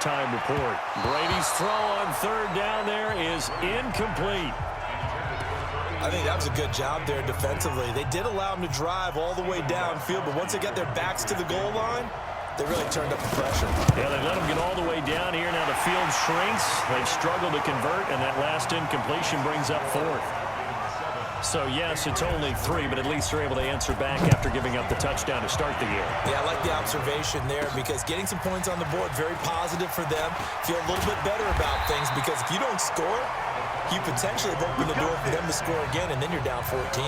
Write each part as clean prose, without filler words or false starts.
halftime report. Brady's throw on third down there is incomplete. I think that was a good job there defensively. They did allow them to drive all the way downfield, but once they got their backs to the goal line, they really turned up the pressure. Yeah, they let them get all the way down here. Now the field shrinks. They've struggled to convert, and that last incompletion brings up fourth. So, yes, it's only 3, but at least they're able to answer back after giving up the touchdown to start the year. Yeah, I like the observation there because getting some points on the board, very positive for them. Feel a little bit better about things because if you don't score, you potentially have opened the door for them to score again, and then you're down 14.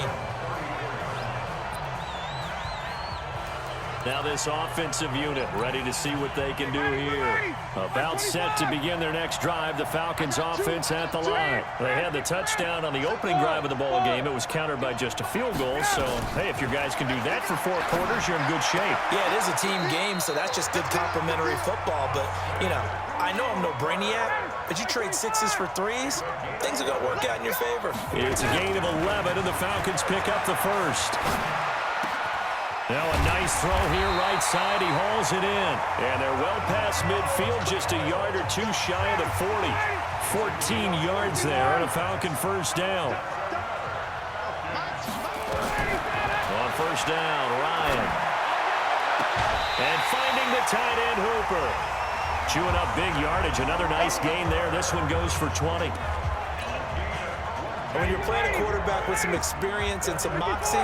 Now this offensive unit ready to see what they can do here. About set to begin their next drive. The Falcons offense at the line. They had the touchdown on the opening drive of the ball game. It was countered by just a field goal. So, hey, if your guys can do that for 4 quarters, you're in good shape. Yeah, it is a team game, so that's just good complimentary football. But, you know, I know I'm no brainiac, but you trade 6s for 3s, things are going to work out in your favor. It's a gain of 11, and the Falcons pick up the first. Now a nice throw here right side. He hauls it in. And they're well past midfield, just a yard or 2 shy of the 40. 14 yards there and a Falcon first down. On first down, Ryan. And finding the tight end Hooper. Chewing up big yardage. Another nice gain there. This one goes for 20. When you're playing a quarterback with some experience and some moxie,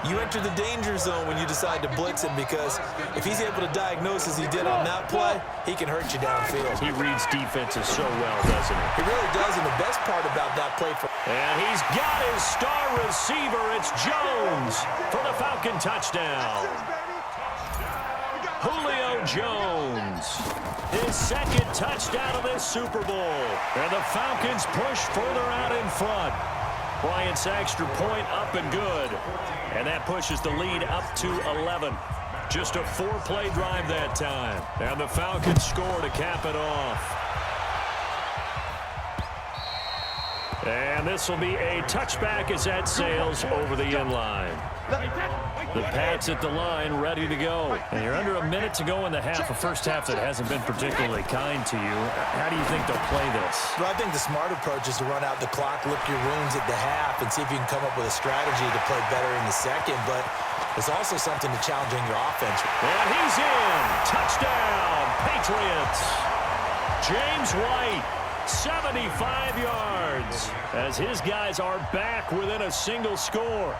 you enter the danger zone when you decide to blitz him because if he's able to diagnose as he did on that play, he can hurt you downfield. He reads defenses so well, doesn't he? He really does, and the best part about that play and he's got his star receiver. It's Jones for the Falcon touchdown. Julio Jones. His second touchdown of this Super Bowl. And the Falcons push further out in front. Bryant's extra point up and good. And that pushes the lead up to 11. Just a 4-play drive that time. And the Falcons score to cap it off. And this will be a touchback as that sails over the end line. The Pats at the line ready to go. And you're under a minute to go in the half. A first half that hasn't been particularly kind to you. How do you think they'll play this? Well, I think the smart approach is to run out the clock, lick your wounds at the half, and see if you can come up with a strategy to play better in the second. But there's also something to challenging your offense. And he's in. Touchdown, Patriots. James White. 75 yards as his guys are back within a single score.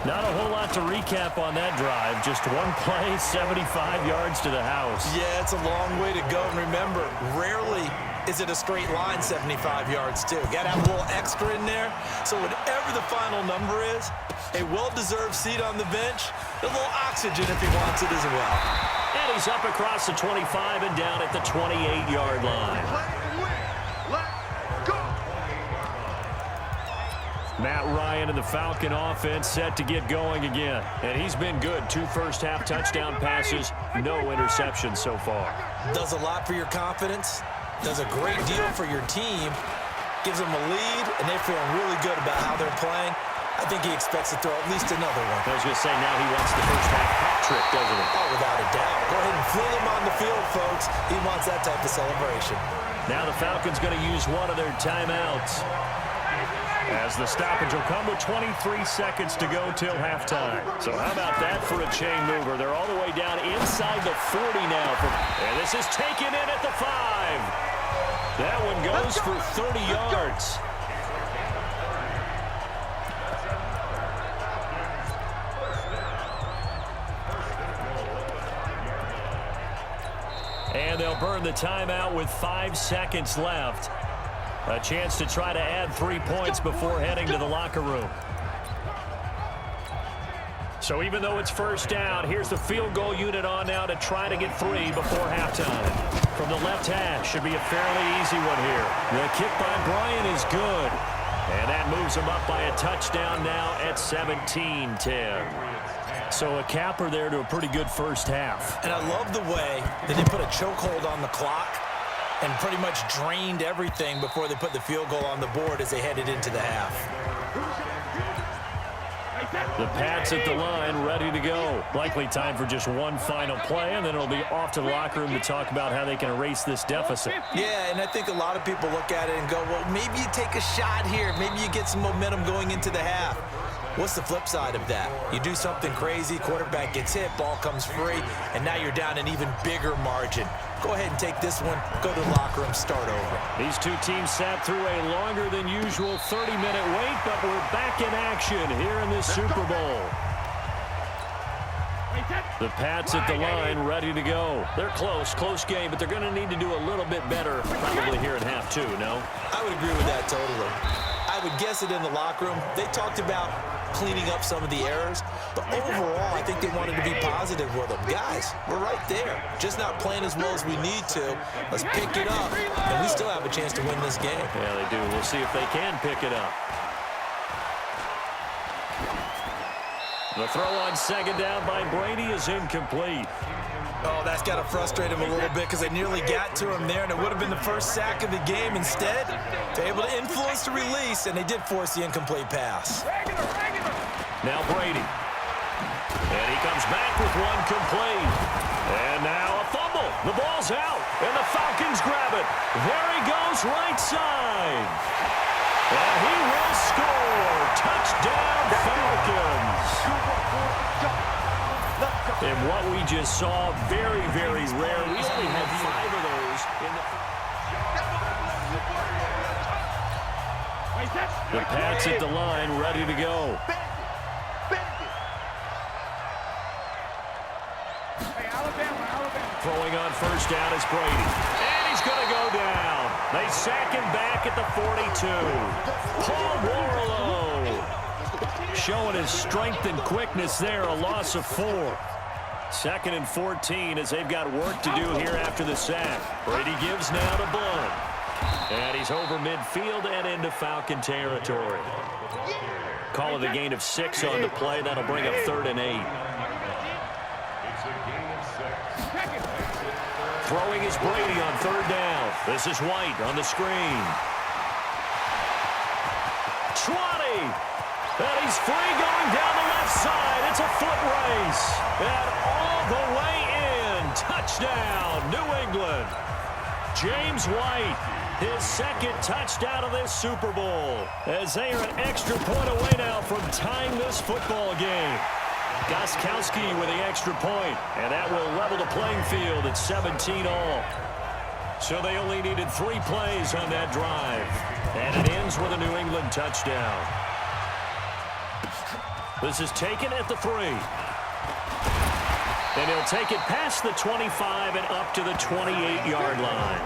Not a whole lot to recap on that drive. Just one play, 75 yards to the house. Yeah, it's a long way to go. And remember, rarely is it a straight line 75 yards, too. Got to have a little extra in there. So whatever the final number is, a well-deserved seat on the bench, a little oxygen if he wants it as well. And he's up across the 25 and down at the 28-yard line. Matt Ryan and the Falcon offense set to get going again. And he's been good. 2 first-half touchdown passes, no interceptions so far. Does a lot for your confidence. Does a great deal for your team. Gives them a lead, and they're feeling really good about how they're playing. I think he expects to throw at least another one. I was going to say, now he wants the first-half hat trick, doesn't he? Oh, without a doubt. Go ahead and fling him on the field, folks. He wants that type of celebration. Now the Falcons going to use one of their timeouts. As the stoppage will come with 23 seconds to go till halftime. So how about that for a chain mover? They're all the way down inside the 40 now. And this is taken in at the 5. That one goes for 30 yards. And they'll burn the timeout with 5 seconds left. A chance to try to add 3 points before heading to the locker room. So even though it's first down, here's the field goal unit on now to try to get 3 before halftime. From the left hash, should be a fairly easy one here. The kick by Bryant is good. And that moves them up by a touchdown now at 17-10. So a capper there to a pretty good first half. And I love the way that they put a chokehold on the clock and pretty much drained everything before they put the field goal on the board as they headed into the half. The Pats at the line, ready to go. Likely time for just one final play, and then it'll be off to the locker room to talk about how they can erase this deficit. Yeah, and I think a lot of people look at it and go, well, maybe you take a shot here. Maybe you get some momentum going into the half. What's the flip side of that? You do something crazy, quarterback gets hit, ball comes free, and now you're down an even bigger margin. Go ahead and take this one, go to the locker room, start over. These two teams sat through a longer than usual 30-minute wait, but we're back in action here in this Super Bowl. The Pats at the line, ready to go. They're close game, but they're going to need to do a little bit better probably here in half two, no? I would agree with that totally. I would guess it in the locker room. They talked about cleaning up some of the errors, but overall, I think they wanted to be positive with them. Guys, we're right there. Just not playing as well as we need to. Let's pick it up, and we still have a chance to win this game. Yeah, they do. We'll see if they can pick it up. The throw on second down by Brady is incomplete. Oh, that's got to frustrate him a little bit because they nearly got to him there, and it would have been the first sack of the game. Instead, they're able to influence the release, and they did force the incomplete pass. Now Brady. And he comes back with one complete. And now a fumble. The ball's out, and the Falcons grab it. There he goes, right side. And he will score. Touchdown, Falcons. And what we just saw, very, very rare. We only had 5 of those in the Pats at the line, ready to go. Throwing on first down is Brady. And he's going to go down. They sack him back at the 42. Paul Warlow showing his strength and quickness there, a loss of 4. 2nd and 14 as they've got work to do here after the sack. Brady gives now to Blunt. And he's over midfield and into Falcon territory. Call it a gain of 6 on the play. That'll bring up 3rd and 8. Throwing is Brady on 3rd down. This is White on the screen. 20. And he's free going down the left side. It's a foot race. And all the way in. Touchdown, New England. James White, his 2nd touchdown of this Super Bowl. As they are an extra point away now from tying this football game. Gostkowski with the extra point. And that will level the playing field at 17 all. So they only needed 3 plays on that drive. And it ends with a New England touchdown. This is taken at the 3. And he'll take it past the 25 and up to the 28-yard line.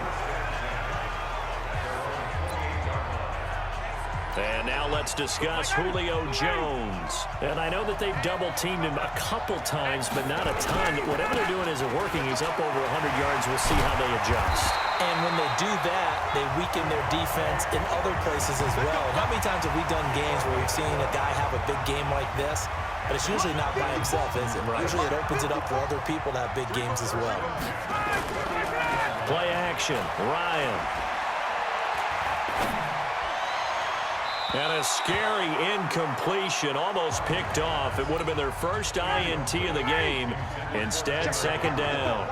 And now let's discuss Julio Jones. And I know that they've double-teamed him a couple times, but not a ton. Whatever they're doing isn't working. He's up over 100 yards. We'll see how they adjust. And when they do that, they weaken their defense in other places as well. And how many times have we done games where we've seen a guy have a big game like this? But it's usually not by himself, is it? Right. Usually it opens it up for other people to have big games as well. Play action. Ryan. And a scary incompletion, almost picked off. It would have been their first INT of the game. Instead, 2nd down.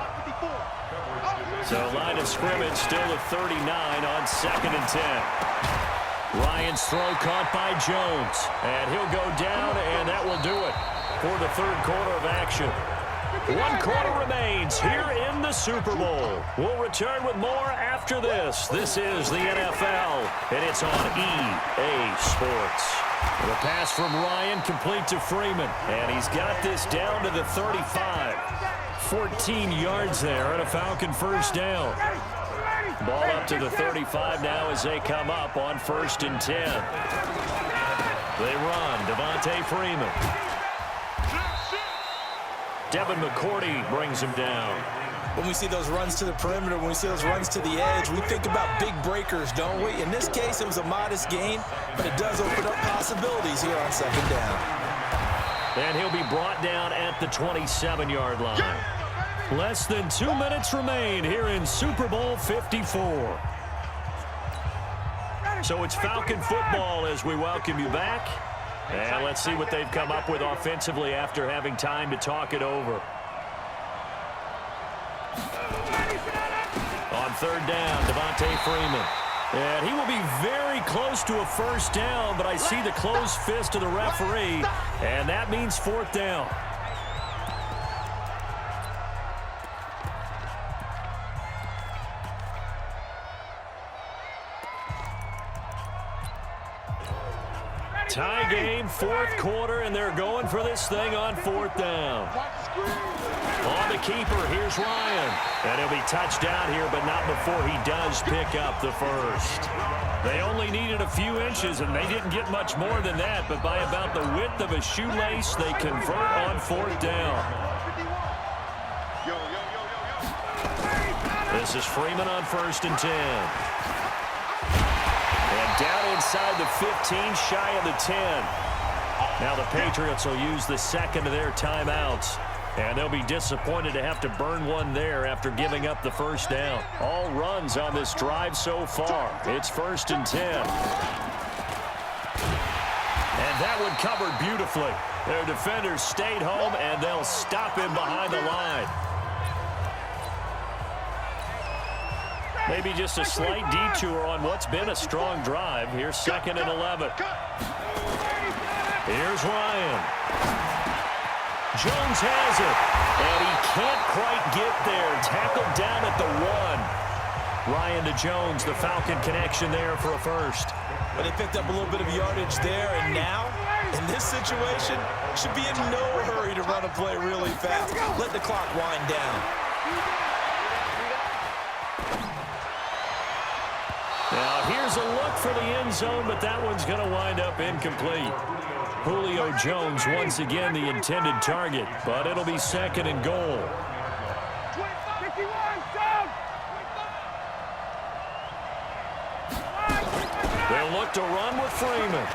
So line of scrimmage still at 39 on 2nd and 10. Ryan's throw caught by Jones. And he'll go down, and that will do it for the 3rd quarter of action. 1 quarter remains here in the Super Bowl. We'll return with more after this. This is the NFL, and it's on EA Sports. The pass from Ryan complete to Freeman, and he's got this down to the 35. 14 yards there and a Falcon first down. Ball up to the 35 now as they come up on 1st and 10. They run. Devontae Freeman. Devin McCourty brings him down. When we see those runs to the perimeter, when we see those runs to the edge, we think about big breakers, don't we? In this case, it was a modest gain, but it does open up possibilities here on 2nd down. And he'll be brought down at the 27-yard line. Less than 2 minutes remain here in Super Bowl 54. So it's Falcon football as we welcome you back. And let's see what they've come up with offensively after having time to talk it over. On third down, Devontae Freeman. And he will be very close to a first down, but I see the closed fist of the referee, and that means fourth down. Tie game, fourth quarter, and they're going for this thing on fourth down. On the keeper, here's Ryan. And he'll be touched out here, but not before he does pick up the first. They only needed a few inches, and they didn't get much more than that, but by about the width of a shoelace, they convert on fourth down. This is Freeman on 1st and 10. And down inside the 15, shy of the 10. Now the Patriots will use the second of their timeouts. And they'll be disappointed to have to burn one there after giving up the first down. All runs on this drive so far. It's 1st and 10. And that one covered beautifully. Their defenders stayed home, and they'll stop him behind the line. Maybe just a slight detour on what's been a strong drive. Here's 2nd and 11. Here's Ryan. Jones has it, and he can't quite get there. Tackled down at the 1. Ryan to Jones, the Falcon connection there for a first. But they picked up a little bit of yardage there, and now, in this situation, should be in no hurry to run a play really fast. Let the clock wind down. Now, here's a look for the end zone, but that one's going to wind up incomplete. Julio Jones once again the intended target, but it'll be 2nd and goal. They'll look to run with Freeman.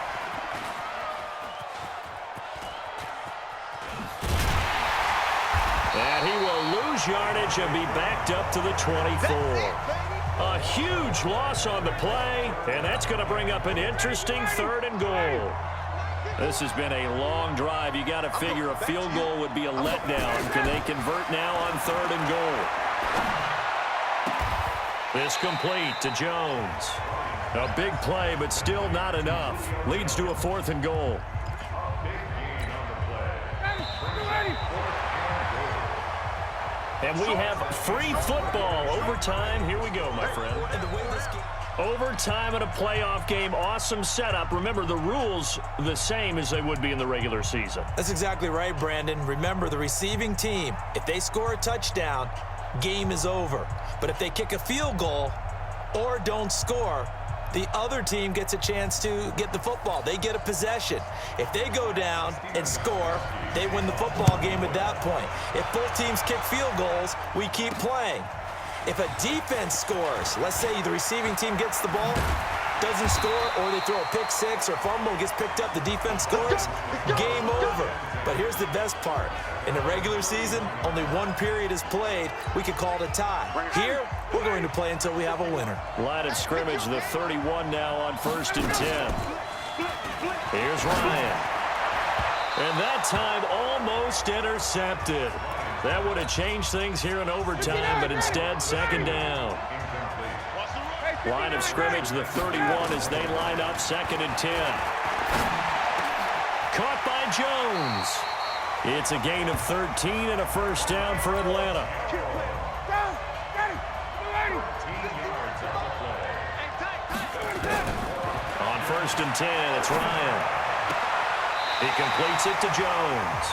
And he will lose yardage and be backed up to the 24. A huge loss on the play, and that's going to bring up an interesting 3rd and goal. This has been a long drive. You got to figure a field goal would be a letdown. Can they convert now on 3rd and goal? This complete to Jones. A big play, but still not enough. Leads to a 4th and goal. And we have free football. Overtime. Here we go, my friend. Overtime in a playoff game. Awesome setup. Remember, the rules the same as they would be in the regular season. That's exactly right, Brandon. Remember, the receiving team, if they score a touchdown, game is over. But if they kick a field goal or don't score, the other team gets a chance to get the football. They get a possession. If they go down and score, they win the football game at that point. If both teams kick field goals, we keep playing. If a defense scores, let's say the receiving team gets the ball, doesn't score, or they throw a pick six or fumble, gets picked up, the defense scores, game over. But here's the best part. In the regular season, only one period is played. We could call it a tie. Here, we're going to play until we have a winner. Line of scrimmage, the 31 now on 1st and 10. Here's Ryan. And that time almost intercepted. That would have changed things here in overtime, but instead 2nd down. Line of scrimmage, the 31 as they line up 2nd and 10. Caught by Jones. It's a gain of 13 and a first down for Atlanta. On 1st and 10, it's Ryan. He completes it to Jones.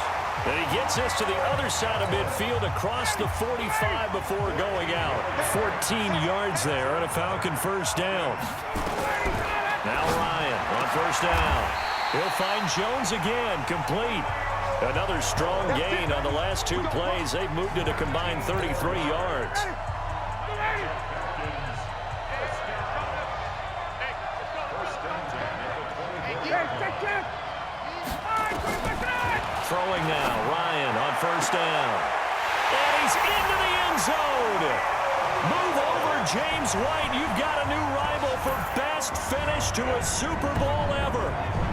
And he gets this to the other side of midfield across the 45 before going out. 14 yards there and a Falcon first down. Now Ryan on 1st down. He'll find Jones again, complete. Another strong gain on the last 2 plays. They've moved it a combined 33 yards. Throwing now, Ryan on 1st down. And he's into the end zone. Move over, James White. You've got a new rival for best finish to a Super Bowl ever.